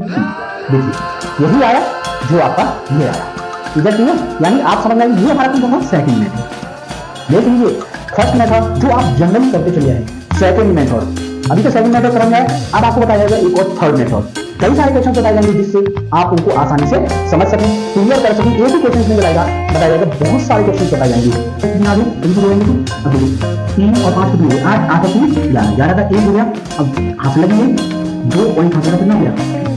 देखिए यही आया जो आपका ये आया, इधर क्लियर, यानी आप समझ रहे हैं ये हमारा कौन सा सेकंड मेथड। देख लीजिए फर्स्ट मेथड जो आप जनरली करते चले आए, सेकंड मेथड अभी तो सेकंड मेथड समझ आए, अब आपको बताया जाएगा एक और थर्ड मेथड। कई सारे क्वेश्चन बताए जाएंगे जिससे आप उनको आसानी से समझ सकें, क्लियर कर सकें। एक ही क्वेश्चन नहीं बताया जाएगा, बहुत सारे क्वेश्चन बताए जाएंगे। कितने आ गए इनको जोड़ेंगे, 3 और 5 कितने हो गए, 8 8 और 3 11 का 1 हो गया। अब हाथ लगी 2 पॉइंट हाथ लगा कितना हो गया,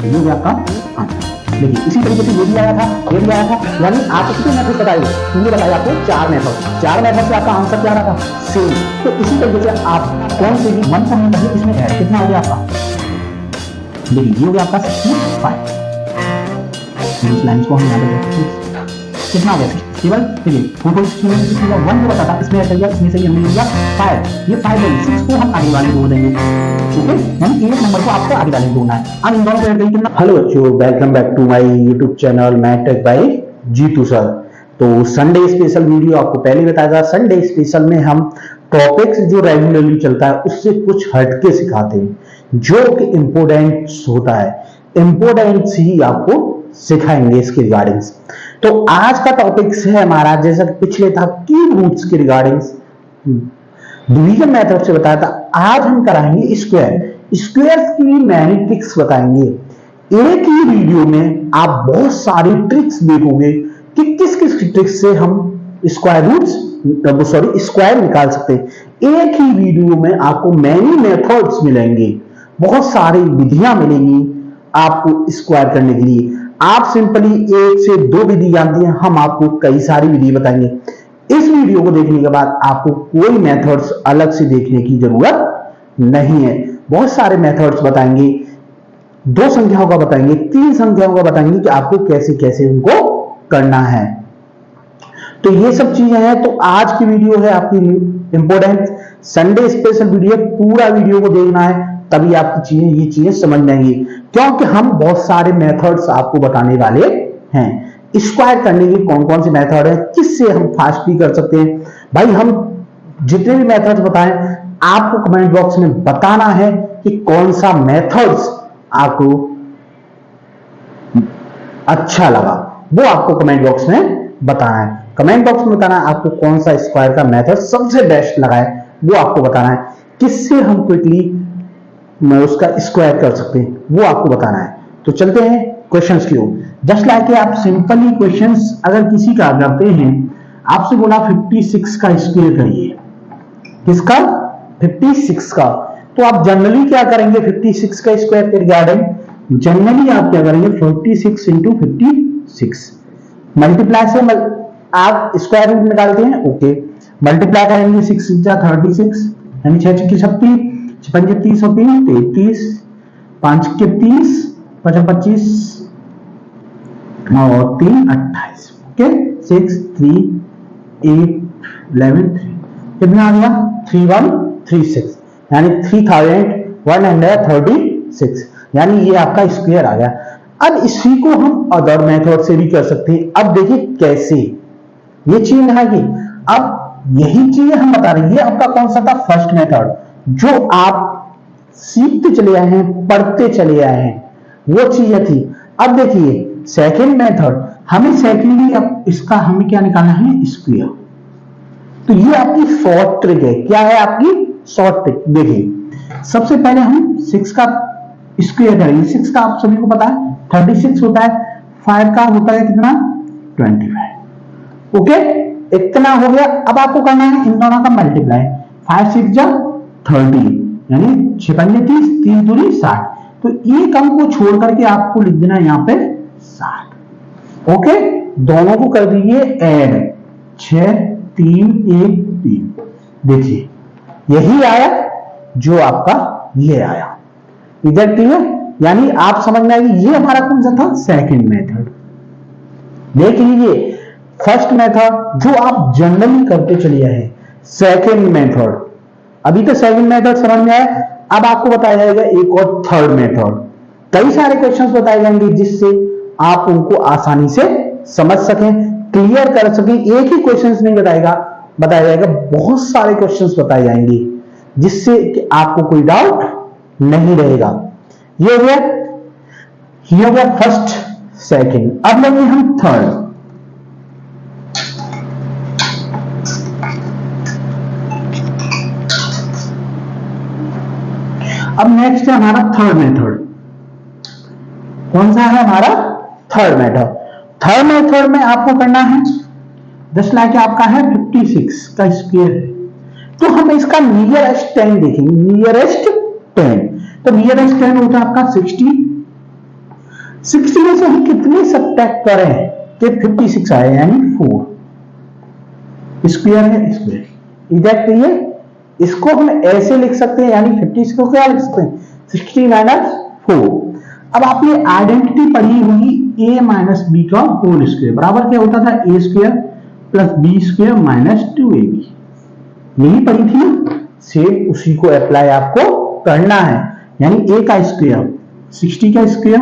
ये हो गया आपका 8। देखिए इसी तरीके से ये भी आया था, ये भी आया था, यानी आपको कितने मेथड बताए, ये बताया आपको 4 मेथड। 4 मेथड से आपका आंसर क्या रहा था, सेम। तो इसी तरीके से आप कौन से भी 1 पॉइंट इसमें ऐड कितना हो गया आपका, देखिए ये हो गया आपका 65। इस लाइन को हम याद रखेंगे कितना हो गया केवल, देखिए 1 जो बताता इसमें ऐड कर दिया, इसमें से हमने ले लिया 5, ये 5 है, 6 को हम आगे वाले जोड़ देंगे, ओके, यानी 1 नंबर को आपको आगे वाले जोड़ना है। अब इन दोनों को ऐड करेंगे कितना। हेलो बच्चों, welcome back to my YouTube channel math tech by Jeetu sir. तो संडे स्पेशल वीडियो आपको पहले बताया था, संडे स्पेशल में हम टॉपिक्स जो रेगुलरली चलता है उससे कुछ हटके सिखाते हैं, जो कि इंपोर्टेंट होता है, इंपोर्टेंस ही आपको सिखाएंगे इसके रिगार्डिंग। तो आज का टॉपिक है हमारा, जैसा कि पिछले था की रूट्स के रिगार्डिंग डिवीजन मेथड से बताया था, आज हम कराएंगे स्क्वायर की मैनी ट्रिक्स बताएंगे। एक ही वीडियो में आप बहुत सारी ट्रिक्स देखोगे कि किस किस ट्रिक्स से हम स्क्वायर निकाल सकते हैं। एक ही वीडियो में आपको मैनी मेथड्स मिलेंगे, बहुत सारी विधियां मिलेंगी आपको स्क्वायर करने के लिए। आप सिंपली 1 से 2 विधि जानते हैं, हम आपको कई सारी विधि बताएंगे। इस वीडियो को देखने के बाद आपको कोई मेथड्स अलग से देखने की जरूरत नहीं है, बहुत सारे मेथड्स बताएंगे, 2 संख्याओं का बताएंगे, 3 संख्याओं का बताएंगे कि आपको कैसे कैसे उनको करना है। तो ये सब चीजें हैं। तो आज की वीडियो है आपकी इंपोर्टेंट संडे स्पेशल वीडियो, पूरा वीडियो को देखना है, तभी आपकी ये चीजें समझ में आएंगी, क्योंकि हम बहुत सारे मेथड्स आपको बताने वाले हैं। स्क्वायर करने की कौन कौन से मेथड है, किससे हम फास्टली कर सकते हैं। भाई हम जितने भी मेथड्स बताएं आपको कमेंट बॉक्स में बताना है कि कौन सा मेथड्स आपको अच्छा लगा, वो आपको कमेंट बॉक्स में बताना है। कमेंट बॉक्स में बताना है आपको कौन सा स्क्वायर का मेथड सबसे बेस्ट लगा है, वो आपको बताना है। किससे हम क्विकली उसका स्क्वायर कर सकते हैं, वो आपको बताना है। तो चलते हैं क्वेश्चंस की ओर। जस्ट लाइक आप सिंपली क्वेश्चंस अगर किसी का करते हैं, आपसे बोला 56 का स्क्वायर करिए, किसका 56 का, तो आप जनरली क्या करेंगे 56 का स्क्वायर के रिगार्डिंग, जनरली आप क्या करेंगे 46 इंटू 56 मल्टीप्लाई से आप स्क्वायर रूट निकालते हैं, ओके, मल्टीप्लाई करेंगे 6 × 36 यानी 6 × 36 55 30 और 3 33 5 के 30 25 और 3 28, ओके, 6 3 8 11 3 कितना आ गया 3136 यानी 3136 यानी ये आपका स्क्वायर आ गया। अब इसी को हम अदर मेथड से भी कर सकते हैं। अब देखिए कैसे ये चीज है कि अब यही चीज हम बता रहे हैं, ये आपका कौन सा था फर्स्ट मेथड जो आप सीखते चले आए हैं, पढ़ते चले आए हैं, वो चीजें थी। अब देखिए सेकंड मेथड, हमें सेकंडली अब इसका हमें क्या निकालना है स्क्वायर। तो ये आपकी शॉर्ट ट्रिक है, क्या है आपकी शॉर्ट ट्रिक। देखिए सबसे पहले हम 6 का स्क्वायर करेंगे। 6 का आप सभी को पता है 36 होता है, 5 का होता है कितना 25, ओके, इतना हो गया। अब आपको करना है इन दोनों का मल्टीप्लाई, 5 6 जा 30 यानी 6 5 30 3 दूनी 60। तो एक अंक को छोड़ करके आपको लिख देना यहाँ पे 60, ओके, दोनों को कर दीजिए ऐड 6 3 1 3। देखिए यही आया जो आपका ये आया, इधर क्लियर, यानी आप समझ में आएगी ये हमारा कौन सा था सेकंड मेथड। देख लीजिए फर्स्ट मेथड जो आप जनरली करते चलिए हैं, सेकंड मेथड, अभी तो सेकंड मेथड समझ में आया। अब आपको बताया जाएगा एक और थर्ड मेथड, कई सारे क्वेश्चंस बताए जाएंगे जिससे आप उनको आसानी से समझ सकें, क्लियर कर सकें। एक ही क्वेश्चंस नहीं बताया जाएगा, बहुत सारे क्वेश्चंस बताए जाएंगे जिससे कि आपको कोई डाउट नहीं रहेगा। ये हो गया ये हो गया फर्स्ट सेकंड, अब लेंगे हम थर्ड। अब नेक्स्ट है हमारा थर्ड मेथड। कौन सा है हमारा थर्ड मेथड? थर्ड मेथड में आपको करना है जस्ट लाइक आपका है 56 का स्क्वायर, तो हम इसका नियरेस्ट 10 देखेंगे। नियरेस्ट 10, तो नियरेस्ट 10 होता है आपका 60। 60 में से हम कितने सब्ट्रैक्ट करें कि 56 आए, यानी 4। स्क्वायर है स्क्वायर एग्जैक्ट है। इसको हम ऐसे लिख सकते हैं, यानी 56 को क्या लिख सकते हैं 60 माइनस 4। अब आपने आइडेंटिटी पढ़ी हुई a माइनस बी का होल स्क्वायर बराबर क्या होता था a square plus B square minus 2ab, यही पढ़ी थी। सेम उसी को अप्लाई आपको करना है, यानी a का स्क्वायर 60 का स्क्वायर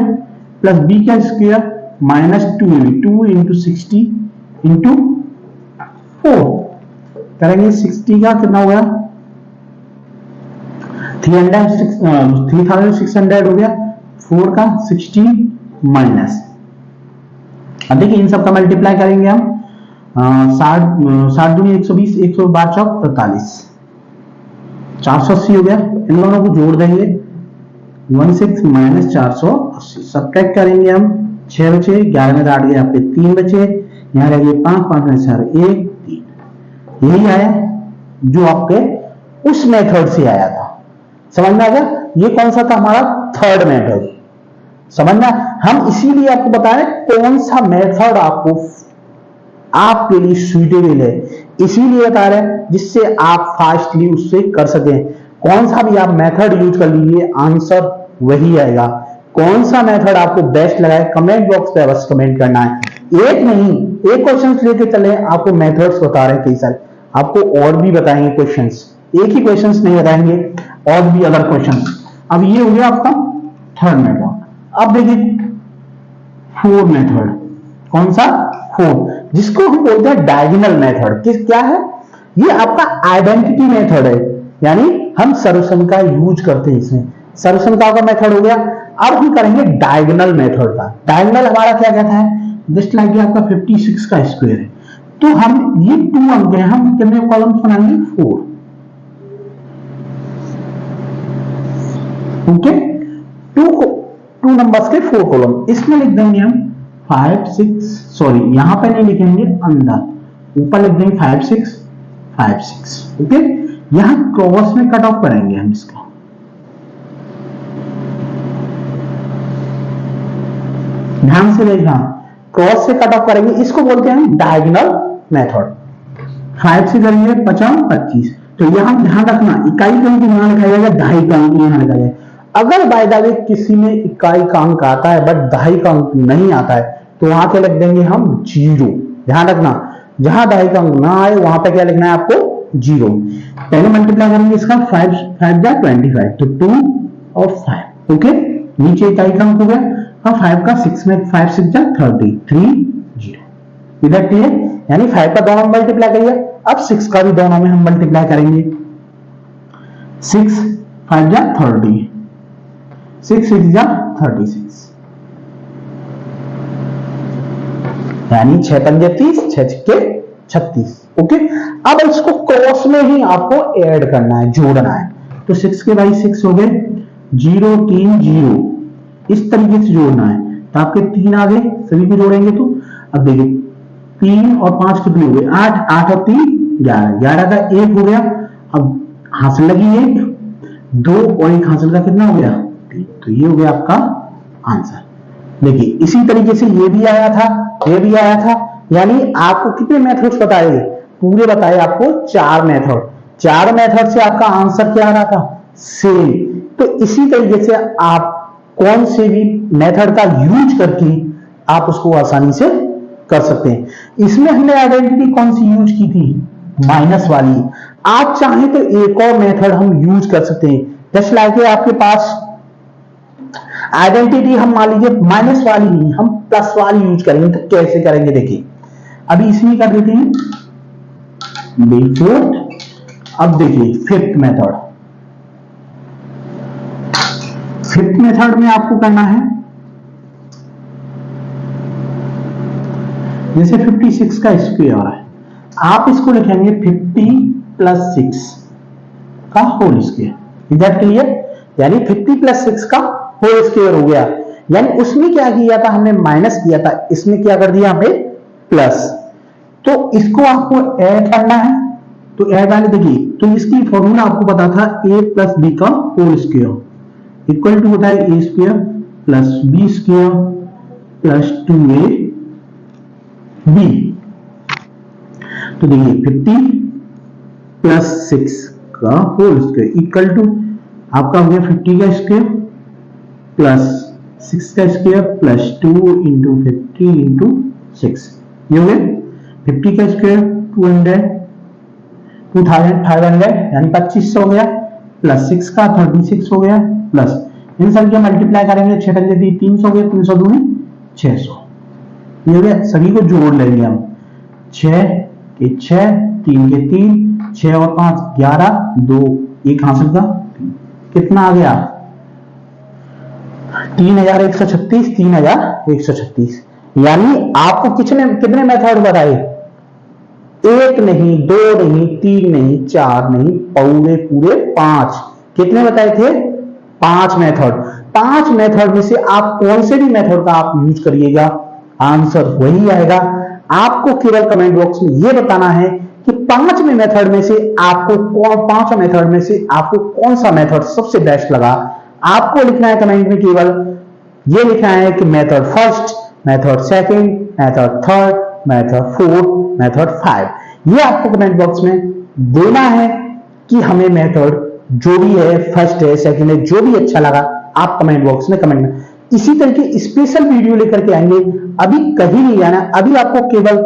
प्लस b का square minus 2ab, 2 into 60 into 4 करेंगे। 60 का कितना हो गया 3600 हो गया, 4 का 60 माइनस, अब देखिए इन सब का मल्टीप्लाई करेंगे हम 60 दूनी 120, 112 चौक 43, 480 हो गया। इन दोनों को जोड़ देंगे 16 माइनस 480, सब्ट्रैक्ट करेंगे हम 6 बचे, 11 में 8 गया आपके 3 बचे, यहाँ रह गए 5, 5 में 4 1 3। यही आया जो आपके उस मेथड से आया था। समझ में आ गया? ये कौन सा था हमारा थर्ड मेथड। समझना, हम इसीलिए आपको बताएं कौन सा मेथड आपको आपके लिए सुइटेबल है, इसीलिए बता रहे हैं जिससे आप फास्टली उससे कर सकें। कौन सा भी आप मेथड यूज कर लीजिए, आंसर वही आएगा। कौन सा मेथड आपको बेस्ट लगा है कमेंट बॉक्स पे बस कमेंट करना है। एक नहीं, एक क्वेश्चन लेके चले, आपको मेथड्स बता रहे हैं कई सारे, आपको और भी बताएंगे क्वेश्चंस, एक ही क्वेश्चंस नहीं बताएंगे, और भी अदर क्वेश्चंस। अब ये हो गया आपका थर्ड मेथड। अब देखिए फोर्थ मेथड, कौन सा फोर्थ, जिसको हम बोलते हैं डायगोनल मेथड। किस क्या है ये? आपका आइडेंटिटी मेथड है, यानी हम सर्वसंख्या यूज करते हैं इसमें। सर्वसंख्या का मेथड हो गया। अब हम करेंगे डायगोनल मेथड का। डायगोनल हमारा क्या कहता है, जस्ट लाइक आपका 56 का स्क्वायर है, तो हम ये 2 अंक है, हम कितने कॉलम्स बनाएंगे 4। ओके, 2 नंबर्स के 4 कॉलम, इसमें लिख देंगे हम 5 6, सॉरी यहां पे नहीं लिखेंगे, अंदर ऊपर लिख देंगे 5 6 5 6। ओके, यहां क्रॉस में कट ऑफ करेंगे हम इसका। ध्यान से देखना, क्रॉस से कट ऑफ करेंगे, इसको बोलते हैं डायगोनल मेथड। 5 से करेंगे 50 25, तो यहां ध्यान रखना इकाई का अंक यहां लिखा जाएगा, दहाई का अंक यहां लिखा जाएगा। अगर बाय द वे किसी में इकाई का अंक आता है बट दहाई का अंक नहीं आता है, तो वहां पे लिख देंगे हम 0। ध्यान रखना, जहां दहाई का अंक ना आए वहां पे क्या लिखना है आपको 0। पहले मल्टीप्लाई करेंगे इसका 5 5 जा 25, तो 2 और 5। ओके, नीचे इकाई का अंक हो गया। अब 5 का 6 में 5 6 जा 30, 3 0 इधर क्लियर, यानी 5 का दोनों मल्टीप्लाई करिए। अब 6 का भी दोनों में हम मल्टीप्लाई करेंगे, 6 5 जा 30, 6 6 जा 36, यानी 6 पंजे 30, 6 छक्के 36। ओके, अब इसको क्रॉस में ही आपको ऐड करना है, जोड़ना है। तो 6 के भाई 6 हो गए, 0 3 0, इस तरीके से जोड़ना है। तो आपके 3 आ गए, सभी को जोड़ेंगे तो अब देखिए 3 और 5 कितने हो गए 8, 8 और 3 11, 11 का 1 हो गया। अब हासिल लगी 1, 2 और 1 हासिल का कितना हो गया 3, तो ये हो गया आपका आंसर। देखिए इसी तरीके से ये भी आया था, ये भी आया था, यानी आपको कितने मेथड्स बताए, पूरे बताए आपको 4 मेथड। 4 मेथड से आपका आंसर क्या आ रहा था, सेम। तो इसी तरीके से आप कौन से भी मेथड का यूज करके आप उसको आसानी से कर सकते हैं। इसमें हमने आइडेंटिटी कौन सी यूज की थी, माइनस वाली। आप चाहें तो एक और मेथड हम यूज कर सकते हैं, जैसे लाइक आपके पास आइडेंटिटी हम मान लीजिए माइनस वाली नहीं, हम प्लस वाली यूज करेंगे। तो कैसे करेंगे देखिए, अभी इसमें कर देते हैं फोर्थ। अब देखिए फिफ्थ मेथड, फिफ्थ मेथड में आपको करना है जैसे 56 का स्क्वायर है, आप इसको लिखेंगे 50 प्लस 6 का whole square. Is that clear? यानी 50 प्लस 6 का होल स्क्वायर हो गया। यानी उसमें क्या किया था, हमने माइनस किया था, इसमें क्या कर दिया हमने प्लस। तो इसको आपको ऐड करना है, तो ऐड वाले देखिए, तो इसकी फॉर्मूला आपको पता था a प्लस बी का होल स्क्वायर इक्वल टू होता है a square plus B square plus 2ab। तो देखिए 50 प्लस 6 का होल स्क्वायर इक्वल टू आपका हो गया 50 का स्क्वायर प्लस 6 का स्क्वायर प्लस 2 इंटू 50 इंटू 6। ये हो गया 50 का स्क्वायर 2500 यानी 2500 हो गया, प्लस 6 का 36 हो गया, प्लस इन सब के मल्टीप्लाई करेंगे 6 जल्दी 300 हो गया, 300 दूनी 600। ये हो गया, सभी को जोड़ लेंगे हम, 6 के 6, 3 के 3, 6 और 5 11, 2 1 हासिल का, कितना आ गया 3136, 3136। यानी आपको कितने मेथड बताए, एक नहीं, दो नहीं, तीन नहीं, चार नहीं, पूरे 5। कितने बताए थे? 5 मेथड। 5 मेथड में से आप कौन से भी मेथड का आप यूज करिएगा, आंसर वही आएगा। आपको केवल कमेंट बॉक्स में यह बताना है कि 5 मेथड में से आपको कौन सा मेथड सबसे बेस्ट लगा। आपको लिखना है कमेंट में, केवल ये लिखना है कि method first, method second, method third, method fourth, method 5। ये आपको कमेंट बॉक्स में देना है कि हमें मेथड जो भी है, फर्स्ट है, सेकंड है, जो भी अच्छा लगा आप कमेंट बॉक्स में कमेंट में। इसी तरह की स्पेशल वीडियो लेकर के आएंगे। अभी कहीं नहीं जाना, अभी आपको केवल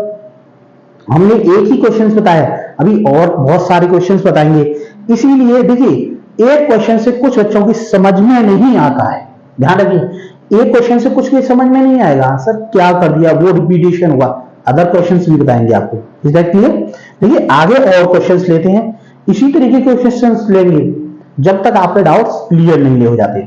हमने एक ही क्वेश्चन बताया, अभी और बहुत सारे क्वेश्चन बताएंगे। इसीलिए देखिए, एक क्वेश्चन से कुछ बच्चों की समझ में नहीं आता है, ध्यान रखिए, एक क्वेश्चन से कुछ की समझ में नहीं आएगा, सर क्या कर दिया, वो रिपीटेशन हुआ। अदर क्वेश्चंस भी बताएंगे आपको, इज दैट क्लियर? देखिए आगे और क्वेश्चंस लेते हैं, इसी तरीके के क्वेश्चंस लेंगे जब तक आपके डाउट्स क्लियर नहीं हो जाते।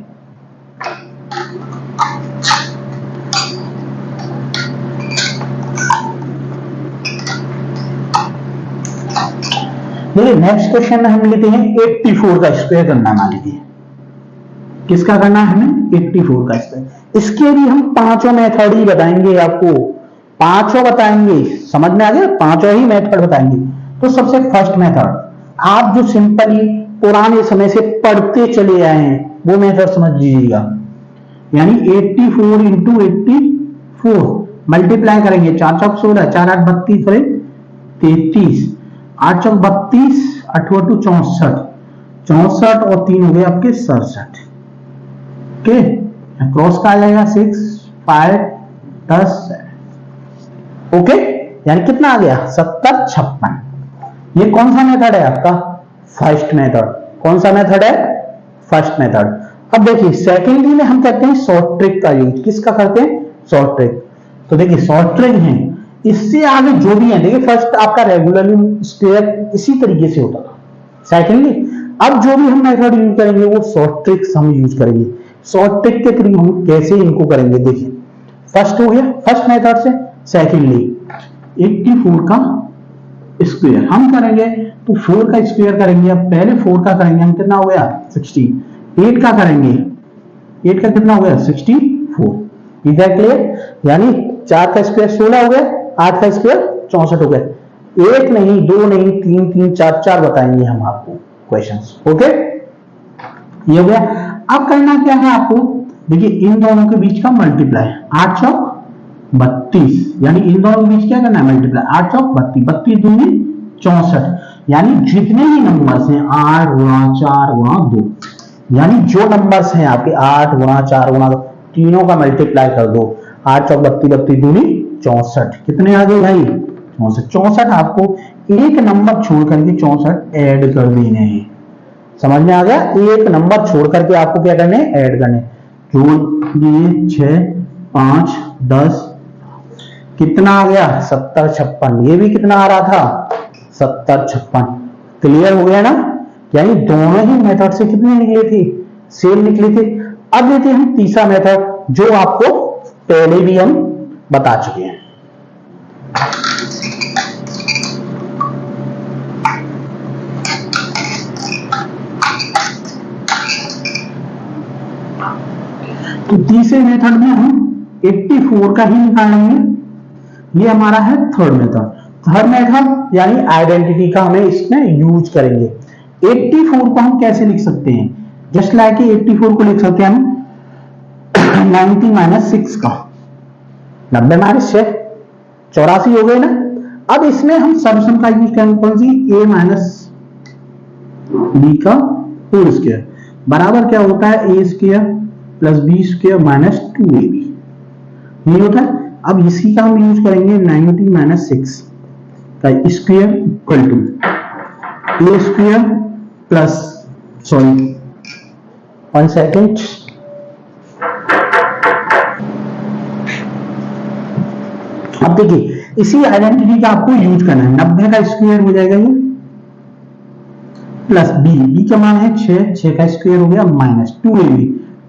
देखिए नेक्स्ट क्वेश्चन हम लेते हैं 84 का स्क्वायर करना। मान लीजिए किसका करना है हमें, 84 का स्क्वायर। इसके भी हम पांचों मेथड ही बताएंगे, आपको पांचों बताएंगे, समझ में आ गया, पांचों ही मेथड बताएंगे। तो सबसे फर्स्ट मेथड, आप जो सिंपली पुराने समय से पढ़ते चले आए हैं वो मेथड समझ लीजिएगा। यानी 84 इंटू 84 मल्टीप्लाई करेंगे, 4 चौक 16, 4 8 32 33, 8 चौक 32, 8 2 64, 64 और 3 हो गए आपके 67। ओके, क्रॉस का आ जाएगा 6 5 10। ओके, यानी कितना आ गया 70 56। ये कौन सा मेथड है आपका, फर्स्ट मेथड। कौन सा मेथड है, फर्स्ट मेथड। अब देखिए सेकेंडली में हम करते हैं शॉर्ट ट्रिक का यूज। किसका करते हैं, शॉर्ट ट्रिक। तो देखिए शॉर्ट ट्रिक है, इससे आगे जो भी है, देखिए फर्स्ट आपका रेगुलरली स्क्वायर इसी तरीके से होता था, सेकेंडली अब जो भी हम मेथड यूज करेंगे वो शॉर्ट ट्रिक्स हम यूज करेंगे। शॉर्ट ट्रिक के थ्रू हम कैसे इनको करेंगे, देखिए फर्स्ट हो गया फर्स्ट मेथड से, सेकेंडली 84 का स्क्वायर हम करेंगे, तो 4 का स्क्वायर करेंगे। अब पहले 4 का करेंगे हम, कितना हो गया 16। 8 का करेंगे, 8 का कितना हो गया 64। Is that clear? यानी 4 का स्क्वायर 16 हो गया, 8 का स्क्वायर 64 हो गया। एक नहीं, दो नहीं, तीन तीन, चार चार बताएंगे हम आपको क्वेश्चंस। ओके, ये हो गया। अब करना क्या है आपको, देखिए इन दोनों के बीच का मल्टीप्लाई, 8 चौक 32, यानी इन दोनों के बीच क्या करना है मल्टीप्लाई, 8 चौक 32, 32 दूनी 64। यानी जितने ही नंबर्स हैं 8 गुणा 4 गुणा 2, यानी जो नंबर्स हैं आपके 8 गुणा 4 गुणा 2, तीनों का मल्टीप्लाई कर दो। 8 चौक 32, 32 दूनी 64, कितने आ गए भाई 64। 64 आपको एक नंबर छोड़ करके 64 ऐड कर देने हैं, समझ में आ गया? एक नंबर छोड़ करके आपको क्या करने, ऐड करने। जोड़ दिए 6 5 10, कितना आ गया 70 56। ये भी कितना आ रहा था 70 56। क्लियर हो गया ना? यानी दोनों ही मेथड से कितने निकले थे, सेम निकले थे। अब लेते हैं हम तीसरा मेथड, जो आपको पहले भी हम बता चुके हैं। तो तीसरे मेथड में हम 84 का ही निकालेंगे। ये हमारा है थर्ड मेथड। थर्ड मेथड यानी आइडेंटिटी का हमें इसमें यूज करेंगे। 84 को हम कैसे लिख सकते हैं? जस्ट लाइक 84 को लिख सकते हैं हम 90 माइनस 6 का 90 माइनस 6 84 हो गए ना। अब इसमें हम समेशन का यूज करेंगे। कौन सी? a माइनस बी का होल स्क्वायर बराबर क्या होता है? a square plus B square minus 2ab नहीं होता है। अब इसी का हम यूज करेंगे 90 माइनस 6 का square equal to a square plus sorry 1 second अब देखिए इसी आइडेंटिटी का आपको यूज करना है। 90 का स्क्वायर हो जाएगा ये प्लस बी का मान है 6 का स्क्वायर हो गया माइनस 2ab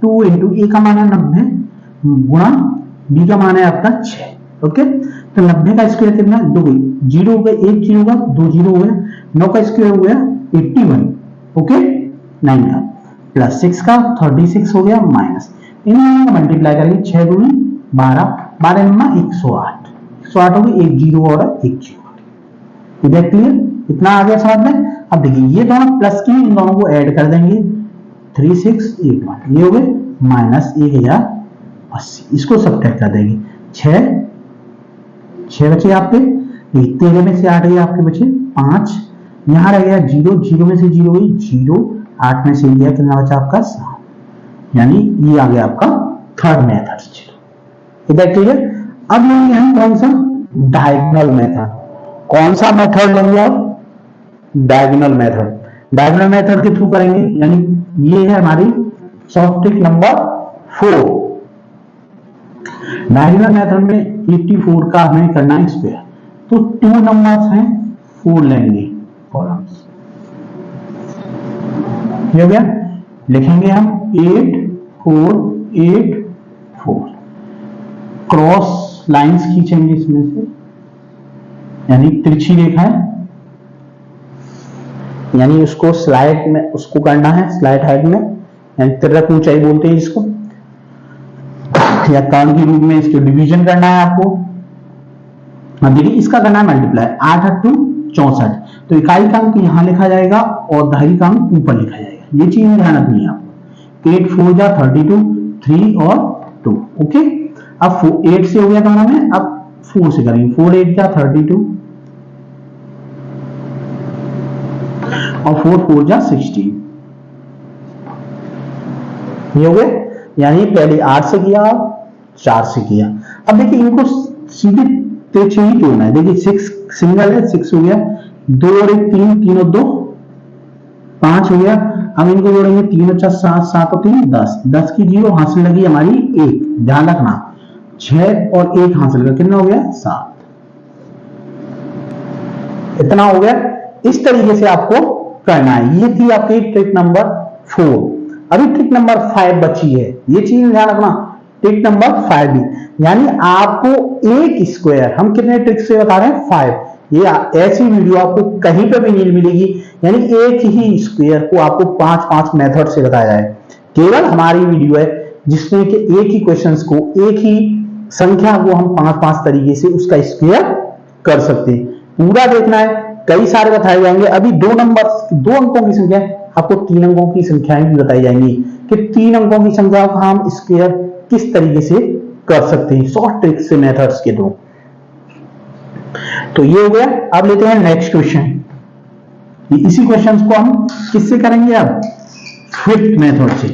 2 इंटू ए का मान है 90 गुणा बी का मान है आपका 6। ओके तो 90 का स्क्वायर कितना? 2 जीरो हो गया, 1 जीरो होगा, 2 जीरो हो गया, 9 का स्क्वायर हो गया 81 ओके 9 का प्लस 6 का 36 हो गया माइनस इन दोनों का मल्टीप्लाई करेंगे 6 दूनी 12 12 में 108 108 हो गई 1 जीरो और 1 जीरो। इधर क्लियर? इतना आ गया समझ में। अब देखिए ये दोनों प्लस की इन दोनों को ऐड कर देंगे 3681 ये हो गए माइनस 1080 इसको सब्ट्रैक्ट कर देंगे 6 बचे आपके 13 में से 8 गए आपके बचे 5 यहां रह गया 0 में से 0 गई 0 8 में से गया कितना बचा आपका 7 यानी ये आ गया आपका थर्ड मेथड। इधर क्लियर? अब लेंगे हम कौन सा? Diagonal method. कौन सा मेथड लेंगे आप? Diagonal method. डायगोनल मेथड के थ्रू करेंगे यानी ये है हमारी short trick number 4। Diagonal method में 84 का हमें करना है स्क्वायर। तो 2 नंबर्स हैं 4 लेंगे कॉलम्स ये हो गया। लिखेंगे हम 8 4 8 4 क्रॉस लाइंस खींचेंगे इसमें से यानी तिरछी रेखा है यानी उसको स्लाइड में उसको करना है स्लाइड हाइट में यानी तिरक ऊंचाई बोलते हैं इसको या कर्ण के रूप में इसको डिवीजन करना है आपको। अब देखिए इसका करना है मल्टीप्लाई 8 8 64 तो इकाई का अंक यहां लिखा जाएगा और दहाई का अंक ऊपर लिखा जाएगा। ये चीज ध्यान रखनी है आपको। 8 4 जा 32 3 और 2 ओके। अब 8 से हो गया दोनों में अब 4 से करेंगे 4 8 जा 32 और 4 4 जा 16 ये हो गए। यानी पहले 8 से किया 4 से किया। अब देखिए इनको सीधे तिरछे ही जोड़ना है। देखिए 6 सिंगल है 6 हो गया 2 और 1 3 3 और 2 5 हो गया। हम इनको जोड़ेंगे 3 और 4 7 7 और 3 10 10 की जीरो हासिल लगी हमारी 1 ध्यान रखना 6 और 1 हासिल कर कितना हो गया 7 इतना हो गया। इस तरीके से आपको करना है। ये थी आपकी ट्रिक नंबर 4। अभी ट्रिक नंबर 5 बची है। ये चीज ध्यान रखना ट्रिक नंबर 5 भी यानी आपको एक स्क्वायर हम कितने ट्रिक से बता रहे हैं 5 ये ऐसी वीडियो आपको कहीं पे भी नहीं मिलेगी यानी एक ही स्क्वायर को आपको 5 मेथड से बताया जाए। केवल हमारी वीडियो है जिसमें कि एक ही क्वेश्चंस को एक ही संख्या को हम 5 तरीके से उसका स्क्वायर कर सकते हैं। पूरा देखना है कई सारे बताए जाएंगे। अभी 2 अंकों की संख्या आपको 3 अंकों की संख्याएं भी बताई जाएंगी कि 3 अंकों की संख्या का हम स्क्वायर किस तरीके से कर सकते हैं शॉर्ट ट्रिक से मेथड्स के थ्रू। तो ये हो गया। अब लेते हैं नेक्स्ट क्वेश्चन। इसी क्वेश्चन को हम किससे करेंगे अब 5th मेथड से।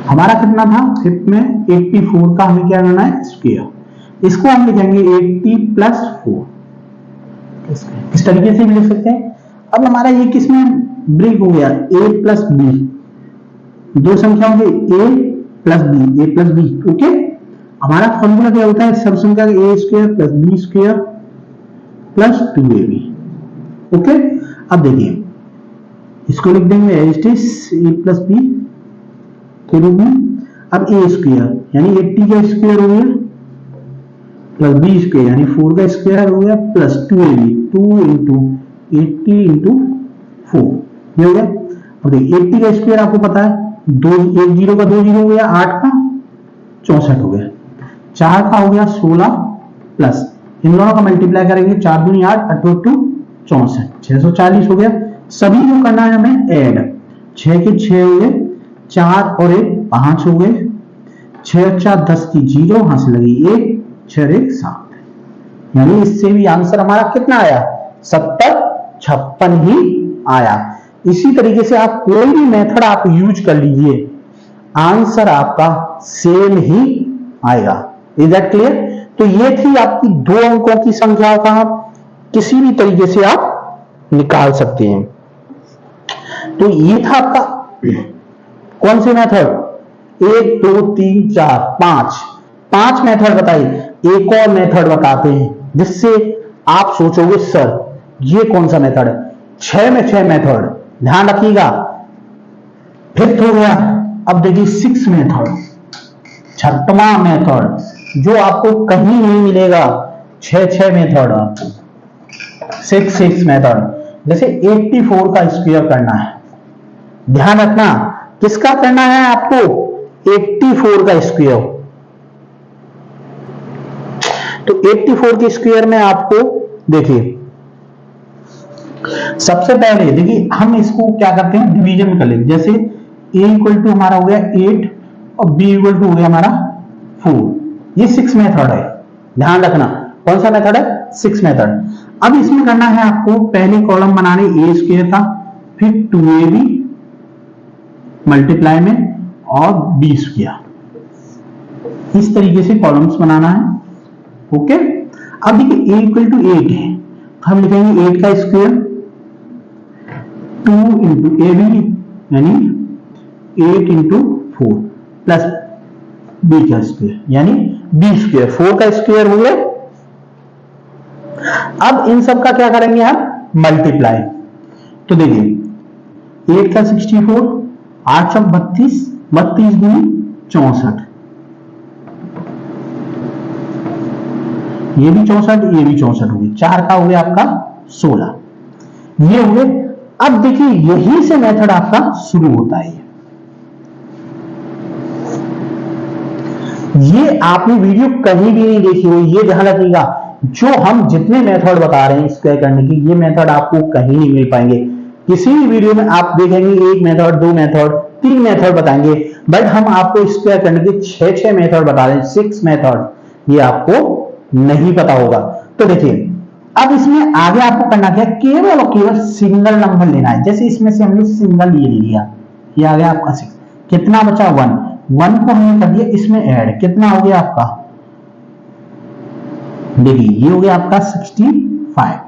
हमारा कितना था 5th में 84 का हमें क्या करना है स्क्वायर। इसको हम लिखेंगे 80 प्लस 4 इस तरीके से भी लिख सकते हैं। अब हमारा ये किसमें ब्रेक हो गया a प्लस बी 2 संख्या होंगे a प्लस बी ओके। हमारा फॉर्मूला क्या होता है सब संख्या का a square plus B square plus 2ab okay. अब देखिए इसको लिख देंगे as it is a plus B के रूप में। अब a स्क्वायर यानी 80 का स्क्वायर हो गया प्लस बी स्क्वायर यानी 4 का स्क्वायर हो गया प्लस 2ab 2 इंटू 80 इंटू 4 ये हो गया। और देखिए 80 का स्क्वायर आपको पता है दो, एक जीरो का 2 जीरो हो गया 8 का 64 हो गया, 4 का हो गया 16 प्लस इन दोनों का मल्टीप्लाई करेंगे 4 दूनी 8 8 2 64 640 हो गया। सभी को करना है हमें ऐड 6 के 6 हो गए 4 और 1 5 हो गए 6 4 10 की 0 वहां से लगी 1 6 1 7 यानी इससे भी आंसर हमारा कितना आया 70 56 ही आया। इसी तरीके से आप कोई भी मेथड आप यूज कर लीजिए आंसर आपका सेम ही आएगा। Is that clear? तो ये थी आपकी 2 अंकों की संख्या का किसी भी तरीके से आप निकाल सकते हैं। तो ये था आपका कौन से मेथड 1 2 3 4 5 मेथड बताइए। एक और मेथड बताते हैं जिससे आप सोचोगे सर ये कौन सा मेथड है। 6 में 6 मेथड ध्यान रखिएगा। 5th हो गया। अब देखिए 6 मेथड 6वां मेथड जो आपको कहीं नहीं मिलेगा 6 मेथड आपको 6 मेथड। जैसे 84 का स्क्वायर करना है ध्यान रखना किसका करना है आपको 84 का स्क्वायर। तो 84 के स्क्वायर में आपको देखिए सबसे पहले देखिए हम इसको क्या करते हैं डिवीजन कर लेते जैसे a इक्वल टू हमारा हो गया 8 और b इक्वल टू हो गया हमारा 4। ये 6 मेथड है ध्यान रखना कौन सा मेथड है 6 मेथड। अब इसमें करना है आपको पहले कॉलम बनाने a स्क्वायर का फिर 2ab मल्टीप्लाई में और b स्क्वायर इस तरीके से कॉलम्स बनाना है। ओके अब देखिए a इक्वल टू 8 है हम लिखेंगे 8 का स्क्वायर 2 इंटू ए बी यानी 8 इंटू 4 प्लस बी का स्क्वायर यानी बी स्क्वायर 4 का स्क्वायर हो गया। अब इन सब का क्या करेंगे हम मल्टीप्लाई। तो देखिए 8 का 64 8 सब 32 32 दूनी 64 ये भी 64 ये भी 64 हो गई 4 का हो गया आपका 16 ये हो गए। अब देखिए यही से मेथड आपका शुरू होता है। ये आपने वीडियो कहीं भी नहीं देखी हो ये ध्यान रखिएगा। जो हम जितने मेथड बता रहे हैं स्क्वायर करने की ये मेथड आपको कहीं नहीं मिल पाएंगे। किसी भी वीडियो में आप देखेंगे 1 मेथड 2 मेथड 3 मेथड बताएंगे बट हम आपको स्क्वायर करने के 6 मेथड बता रहे हैं 6 मेथड ये आपको नहीं पता होगा। तो देखिए अब इसमें आगे आपको करना क्या केवल और केवल सिंगल नंबर लेना है। जैसे इसमें से हमने सिंगल ये ले लिया ये आ गया आपका 6 कितना बचा 1 को हमने कर दिया इसमें ऐड कितना हो गया आपका देखिए ये हो गया आपका 65।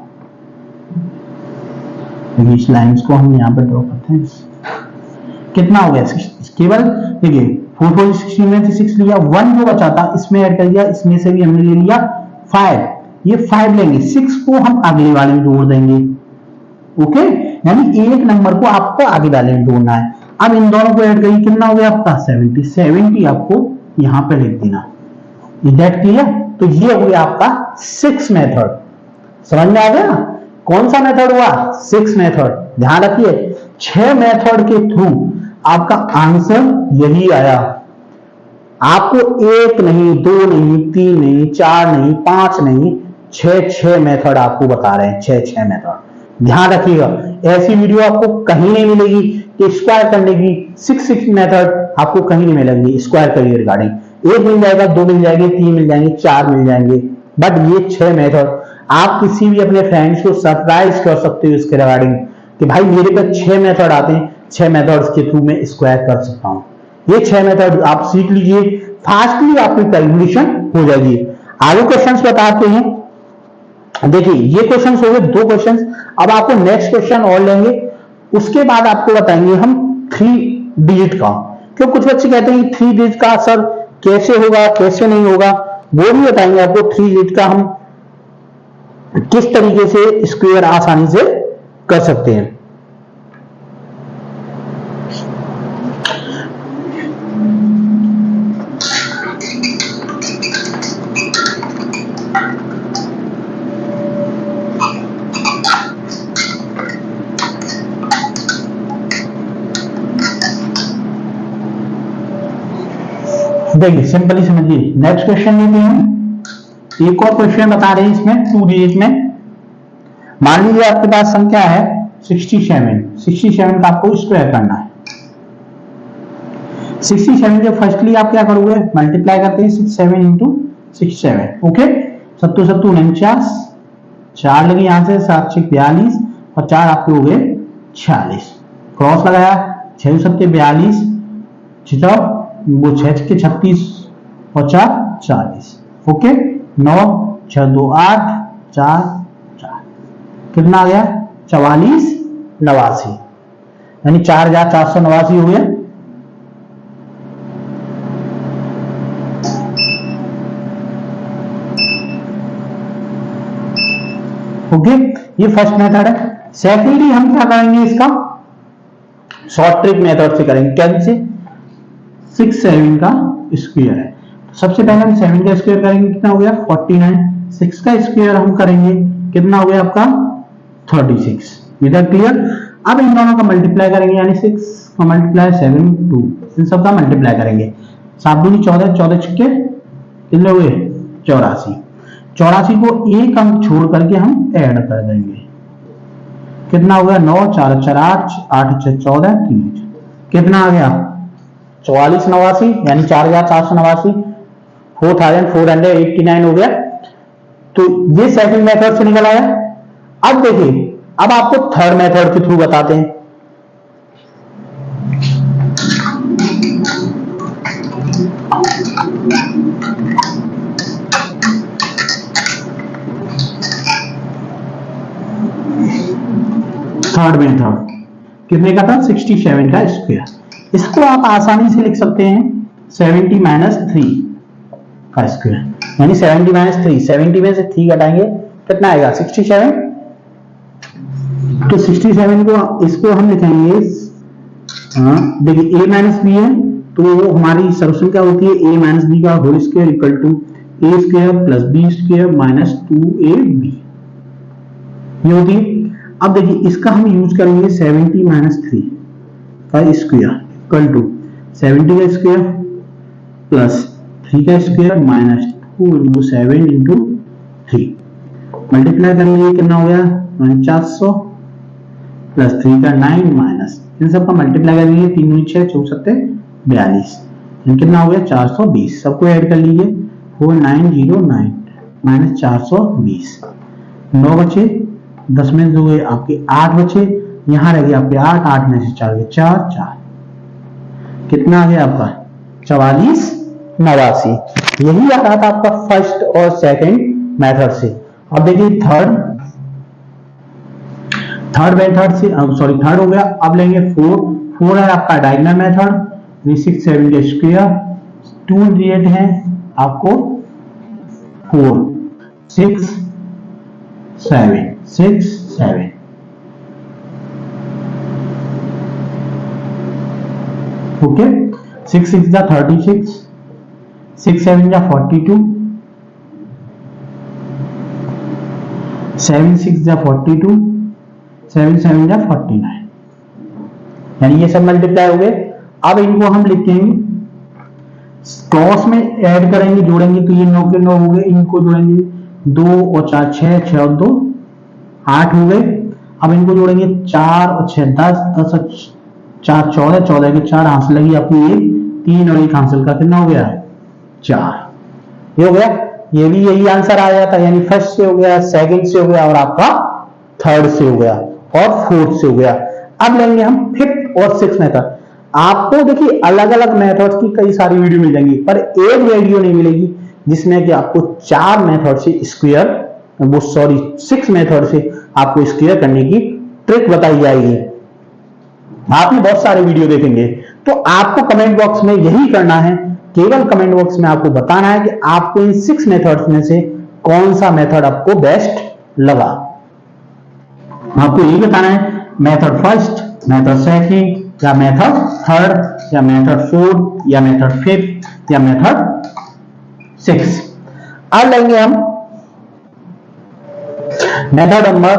देखिए इस लाइंस को हम यहां पे ड्रॉ करते हैं कितना हो गया केवल देखिए 4 4 16 में से 6 लिया 1 जो बचा था इसमें ऐड कर दिया इसमें से भी हमने ले लिया 5 ये 5 लेंगे 6 को हम अगले वाले में जोड़ देंगे। ओके यानी एक नंबर को आपको आगे वाले में जोड़ना है। अब इन दोनों को ऐड करिए कितना हो गया आपका 70 आपको यहां पर लिख देना। Is that clear? तो ये हो गया आपका 6 मेथड। समझ में आ गया कौन सा मेथड हुआ 6 मेथड। ध्यान रखिए 6 मेथड के थ्रू आपका आंसर यही आया। आपको 1 नहीं 2 नहीं 3 नहीं 4 नहीं 5 नहीं 6 मेथड आपको बता रहे हैं 6 मेथड। ध्यान रखिएगा ऐसी वीडियो आपको कहीं नहीं मिलेगी कि स्क्वायर करने की 6 मेथड आपको कहीं नहीं मिलेंगी स्क्वायर करिए रिगार्डिंग। 1 मिल जाएगा 2 मिल जाएंगे 3 मिल जाएंगे 4 मिल जाएंगे बट ये 6 मेथड आप किसी भी अपने फ्रेंड्स को सरप्राइज कर सकते हो इसके रिगार्डिंग कि भाई मेरे पे 6 मेथड आते हैं 6 मेथड्स के थ्रू मैं स्क्वायर कर सकता हूं। ये 6 मेथड आप सीख लीजिए फास्टली आपकी कैलकुलेशन हो जाएगी। आगे क्वेश्चंस बताते हैं। देखिए ये क्वेश्चंस हो गए 2 क्वेश्चंस। अब आपको नेक्स्ट क्वेश्चन और लेंगे उसके बाद आपको बताएंगे हम 3 डिजिट का। क्यों कुछ बच्चे कहते हैं 3 डिजिट का सर कैसे होगा कैसे नहीं होगा वो भी बताएंगे आपको 3 डिजिट का हम किस तरीके से स्क्वायर आसानी से कर सकते हैं। देखिए सिंपली समझिए, नेक्स्ट क्वेश्चन लेते हैं। एक और क्वेश्चन बता रहे हैं इसमें 2 डिजिट में। मान लीजिए आपके पास संख्या है 67 का आपको स्क्वायर करना है। 67 के फर्स्टली आप क्या करोगे, मल्टीप्लाई करते हैं 67 इंटू 67। ओके, 7 7 49, 4 लगे यहां से, 7 6 42 और 4 आपके हो गए 46। क्रॉस लगाया, 6 7 42, 6 के 36 और 4 40। ओके, 9 6 2 8 4 4, कितना आ गया 44 89, यानी 4489 हो गया। ओके, ये फर्स्ट मेथड है। सेकेंडली हम क्या करेंगे, इसका शॉर्ट ट्रिक मेथड से करेंगे। कैसे, 67 का स्क्वायर है, सबसे पहले हम 7 का स्क्वायर करेंगे, कितना हो गया 49। 6 का स्क्वायर हम करेंगे, कितना हो गया आपका 36। इधर क्लियर। अब इन दोनों का मल्टीप्लाई करेंगे, यानी 6 का मल्टीप्लाई 7 2, इन सब का मल्टीप्लाई करेंगे। 7 दूनी 14, 14 छक्के कितने हुए 84। 84 को एक अंक छोड़ करके हम ऐड कर देंगे, कितना हो गया 9 4 4 8 8 6 14 3, कितना आ गया 44 89, यानी 4489, 4489 हो गया। तो ये सेकंड मेथड से निकल आया। अब देखिए, अब आपको थर्ड मेथड के थ्रू बताते हैं। थर्ड मेथड कितने का था 67 का स्क्वायर। इसको आप आसानी से लिख सकते हैं 70 माइनस 3 का स्क्वायर, यानी 70 माइनस 3, 70 में से 3 घटाएंगे कितना आएगा 67। तो 67 को इसको हम लिखेंगे, देखिए a माइनस बी है, तो वो हमारी सॉल्यूशन क्या होती है, a माइनस बी का whole square equal to a square plus b square minus 2ab, ये होती है। अब देखिए इसका हम यूज करेंगे 70 माइनस 3 का स्क्वायर इक्वल टू 70 का स्क्वायर प्लस 3 का square minus 2 into 7 into 3, multiply करेंगे कितना हो गया 4900 प्लस 3 का 9 माइनस, इन सब का मल्टीप्लाई करेंगे 3 6 64 42, कितना हो गया 420। सबको ऐड कर लीजिए 4909 माइनस 420, 9 बचे, 10 में से हुए आपके 8 बचे, यहां रह गया आपके 8, 8 में से 4 गए 4 4, कितना आ गया आपका 44 89। यही आ रहा था आपका फर्स्ट और सेकंड मेथड से। अब देखिए थर्ड मेथड से, सॉरी थर्ड हो गया। अब लेंगे 4 है आपका डायगोनल मेथड, 6 7 का स्क्वायर, 2 डिजिट है आपको 4 6 7 6 7, ओके, 6 6 जा 36, 6 7 जा 42, 7 6 जा 42, 7 7 जा 49, यानी ये सब मल्टीप्लाई हो गए। अब इनको हम लिखेंगे, क्रॉस में ऐड करेंगे, जोड़ेंगे, तो ये 9 के 9 हो गए, इनको जोड़ेंगे 2 और 4 6, 6 और 2 8 हो गए। अब इनको जोड़ेंगे 4 और 6 10, 10 और 4 14, 14 के 4 हासिल लगी आपको 1, 3 और 1 हासिल का कितना हो गया 4, ये हो गया। ये भी यही आंसर आ जाता है, यानी फर्स्ट से हो गया, सेकंड से हो गया और आपका थर्ड से हो गया और फोर्थ से हो गया। अब लेंगे हम फिफ्थ और सिक्स मेथड। आपको देखिए अलग अलग मेथड्स की कई सारी वीडियो मिल जाएंगी, पर एक वीडियो नहीं मिलेगी जिसमें कि आपको 4 मेथड से स्क्वायर, वो सॉरी 6 मेथड से आपको स्क्वायर करने की ट्रिक बताई जाएगी। आप भी बहुत सारे वीडियो देखेंगे, तो आपको कमेंट बॉक्स में यही करना है, केवल कमेंट बॉक्स में आपको बताना है कि आपको इन 6 मेथड्स में से कौन सा मेथड आपको बेस्ट लगा। आपको यही बताना है मेथड फर्स्ट, मेथड सेकंड, या मेथड थर्ड, या मेथड फोर्थ, या मेथड फिफ्थ, या मेथड 6। अब लेंगे हम मेथड नंबर,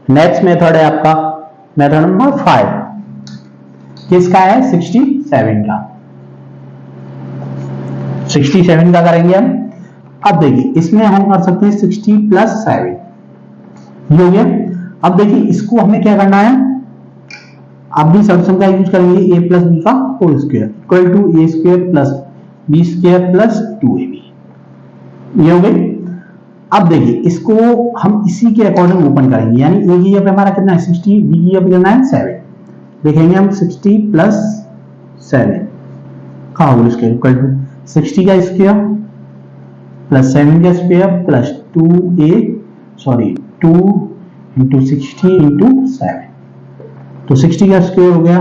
नेक्स्ट मेथड है आपका मेथड नंबर 5, किसका है 67 का। 67 का करेंगे हम। अब देखिए इसमें हम कर सकते हैं 60 प्लस 7, ये हो गया। अब देखिए इसको हमें क्या करना है, अब भी सब्सम का यूज करेंगे, a प्लस बी का whole square equal to A square plus B square plus 2ab, ये हो गई। अब देखिए इसको हम इसी के अकॉर्डिंग ओपन करेंगे, यानी ए की जगह पे हमारा कितना है 60, बी की जगह पे कितना है 7, देखेंगे हम 60 प्लस 7 का होल स्क्वायर इक्वल टू 60 का स्क्वायर प्लस 7 का स्क्वायर प्लस 2 इंटू 60 इंटू 7, तो 60 का स्क्वायर हो गया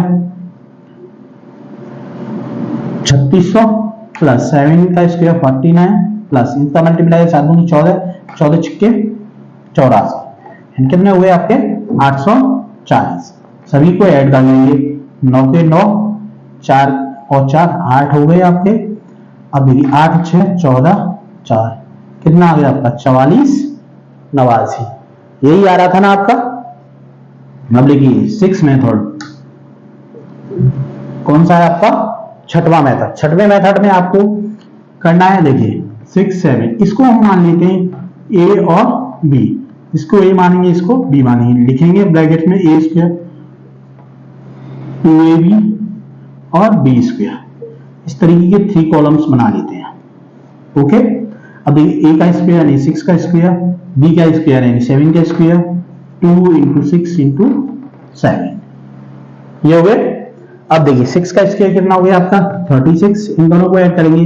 3600 प्लस 7 का स्क्वायर 49 प्लस इनका मल्टीप्लाई 7 दूनी 14, 14 छिक्के 84, कितने हुए आपके 840। सभी को ऐड कर लेंगे, 9 के 9, 4 और 4 8 हो गए आपके। अब देखिए 8 6 14 4, कितना आ गया आपका 44 89, यही आ रहा था ना आपका। अब देखिए 6 मेथड कौन सा है आपका, छठवां मेथड। छठवें मेथड में आपको करना है, देखिए 6 7, इसको हम मान लेते हैं a और b, इसको a मानेंगे इसको b मानेंगे, लिखेंगे ब्रैकेट में a स्क्वायर 2ab और b स्क्वायर, इस तरीके के 3 कॉलम्स बना लेते हैं। ओके, अब देखिए a का स्क्वायर यानी 6 का स्क्वायर, b का स्क्वायर यानी 7 का स्क्वायर, 2 इंटू 6 इंटू 7, ये हो गए। अब देखिए 6 का स्क्वायर कितना हो गया आपका 36, इन दोनों को ऐड करेंगे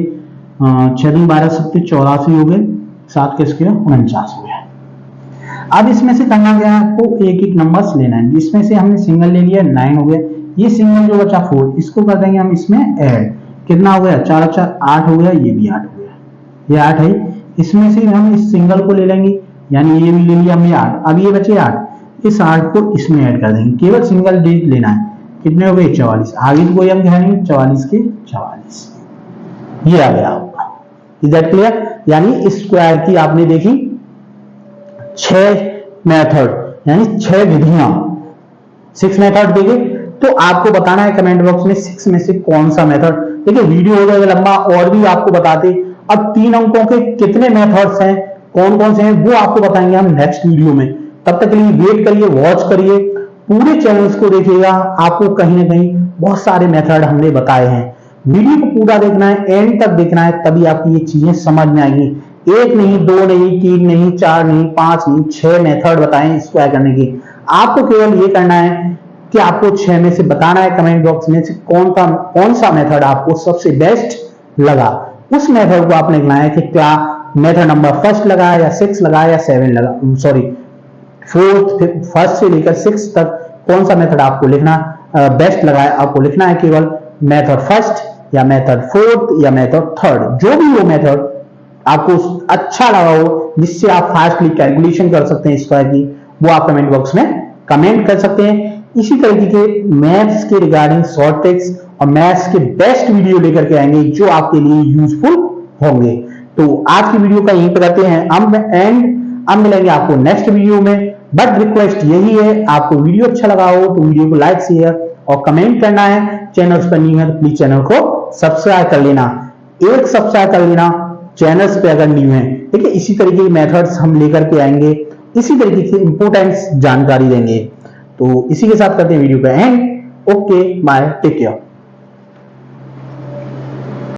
6 दिन 12 7 84 हो गए, 7 का स्क्वायर 49 हो गया। अब इसमें से करना गया आपको एक एक नंबर्स लेना है, जिसमें से हमने सिंगल ले लिया 9 हो गया, ये सिंगल जो बचा 4, इसको कर देंगे हम इसमें ऐड, कितना हो गया 4 4 8 हो गया, ये भी 8 हो गया, ये 8 है। इसमें से हम इस सिंगल को ले लेंगे, यानी ये भी ले लिया हमने 8, अब ये बचे 8, इस 8 को इसमें ऐड कर देंगे, केवल सिंगल डिजिट लेना है, कितने हो गए 44, आगे तो कोई हम कहेंगे 44 के 44, ये आ गया आपका। Is that clear? यानी इस स्क्वायर की आपने देखी 6 मेथड यानी 6 विधियां, 6 मेथड देखे, तो आपको बताना है कमेंट बॉक्स में 6 में से कौन सा मेथड। देखिए वीडियो हो जाएगा लंबा और भी आपको बताते, अब 3 अंकों के कितने मेथड्स हैं, कौन कौन से हैं, वो आपको बताएंगे हम नेक्स्ट वीडियो में। तब तक के लिए वेट करिए, वॉच करिए, पूरे चैनल्स को देखिएगा, आपको कहीं ना कहीं बहुत सारे मेथड हमने बताए हैं। वीडियो को पूरा देखना है, एंड तक देखना है, तभी आपकी ये चीजें समझ में आएंगी। 1 नहीं 2 नहीं 3 नहीं 4 नहीं 5 नहीं 6 मेथड बताएं स्क्वायर करने की। आपको केवल ये करना है कि आपको 6 में से बताना है कमेंट बॉक्स में से कौन सा मेथड आपको सबसे बेस्ट लगा। उस मेथड को आपने लिखना है कि क्या मेथड नंबर फर्स्ट लगा या 6 लगा या 7 लगा, सॉरी फर्स्ट से लेकर 6 तक कौन सा मेथड आपको लिखना बेस्ट लगा है, आपको लिखना है केवल मेथड फर्स्ट या मेथड फोर्थ या मेथड थर्ड, जो भी वो मेथड आपको अच्छा लगा हो, जिससे आप फास्टली कैलकुलेशन कर सकते हैं स्क्वायर की, वो आप कमेंट बॉक्स में कमेंट कर सकते हैं। इसी तरीके के मैथ्स के रिगार्डिंग शॉर्ट ट्रिक्स और मैथ्स के बेस्ट वीडियो लेकर के आएंगे जो आपके लिए यूजफुल होंगे। तो आज की वीडियो का यहीं पर करते हैं अब मिलेंगे आपको नेक्स्ट वीडियो में। बट रिक्वेस्ट यही है, आपको वीडियो अच्छा लगा हो तो वीडियो को लाइक शेयर और कमेंट करना है। चैनल पर न्यू है तो प्लीज चैनल को सब्सक्राइब कर लेना, एक सब्सक्राइब कर लेना चैनल्स पे अगर न्यू है। ठीक है, इसी तरीके के मेथड्स हम लेकर के आएंगे, इसी तरीके की इंपोर्टेंट जानकारी देंगे। तो इसी के साथ करते हैं वीडियो का end. Okay bye, take care.